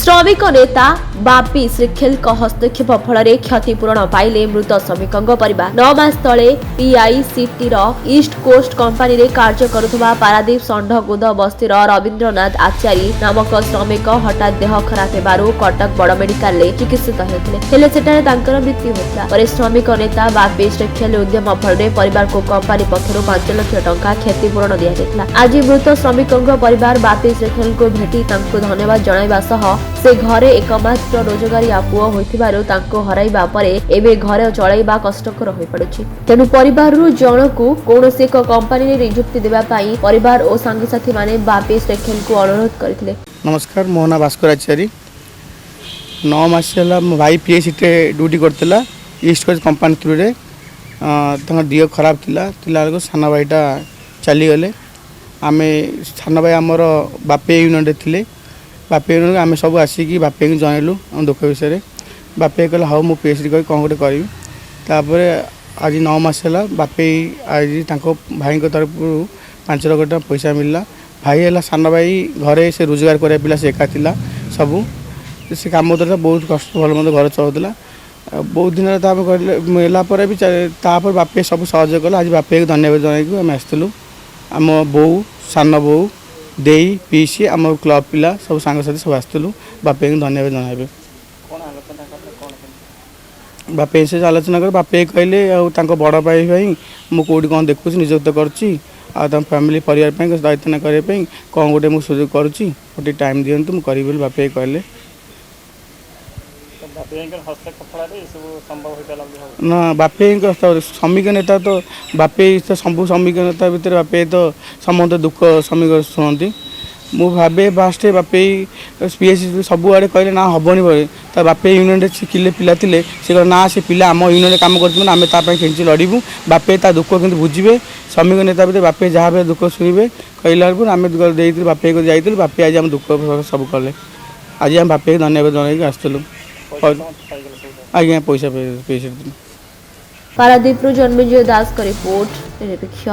श्रमिक नेता बापी श्रीखेल हस्तक्षेप फल क्षतिपूरण पाइले मृत श्रमिकों परिवार 9 मास तले पीआईसीटी ईस्ट कोस्ट कंपनी रे कार्य करुवा पारादीप षंढगुद बस्तीर रवीन्द्रनाथ आचारी नामक श्रमिक हठात देह खराब हेबारु कटक बड़ मेडिकल रे चिकित्सित होते मृत्यु होता। श्रमिक नेता बापी श्रीखेल उद्यम फल परिवार को कंपनी पक्षर 5 लाख टंका क्षतिपूरण दिया। आज मृत श्रमिकों परिवार बापी श्रीखेल को भेटी धन्यवाद जणाइबा सह से घरे एकमात्र रोजगारिया पुओ होइथिबारु तांको हराइबा परे एबे घर चलाइबा कष्टकर होई पड़ुछि। तेनु परिवाररु जनकु कोनोसी एक कंपनी रे नियुक्ति देबा पई परिवार ओ संगी साथी माने बापी श्रीखेल को अनुरोध करथिले। नमस्कार, मोहना भास्कर आचारी 9 मास होला मो भाई पीएससी ड्यूटी करथिला ईस्ट कोस्ट कंपनी थ्रू रे तांका दियो खराब थिला को साना भाईटा चली गले। आमे साना भाई हमर बापे यूनियन रे थिले। बापे यूनियन आमे सब आसिकी बापे को जनइलु हम दुख विषय। बापे कहले हाउ मो पीएचडी कर कौन गोटे करी। तापर आज 9 मास होला बापे आज तांको भाई को तरफ 5 लाख टका पैसा मिलला। भाई है साना भाई घरे से रोजगार करे पिला से एका थिला सबू से काम होता बहुत कष्ट भल मत घर चलूला। बहुत दिन मिला भी तापर बापे सब सहयोग कला। आज बापे को धन्यवाद जन आम आसलु आम बो सान बो दे पीसी आम क्लब पिला सब सांगसाथी सब आसलु बापे को धन्यवाद जन। बापे से आलोचना कर बापे कहले बड़ भाई भाई मुझे कौटी कौन देखुँ नियुक्त करुँची फैमिली परिवार दायित्व ना करने कौन गोटे मुझे सुजोग करुँची गोटे टाइम दिंतु मुझे करी बापे कहले ना। बापे श्रमिक नेता तो बापे सब श्रमिक नेता भितर बापे तो समस्त दुख श्रमिक शुणती। मु भावे फास्ट बापे पीएचडी सबुआड़े कहले ना हेनी बोले तो बापे यूनियन शिखिले पिला थे से ना से पिला आम यूनियन कम कर खेची लड़बू बापे ता दुख कि बुझे। श्रमिक नेता भितर बापे जहाँ भी दुख शुणे कहला आम बापे को जाइए बापे आज आम दुख सब कले। आज आम बापे धन्यवाद जन आसलु आज्ञा पैसा पारादीप जन्मेजय दास का रिपोर्ट निरपेक्ष।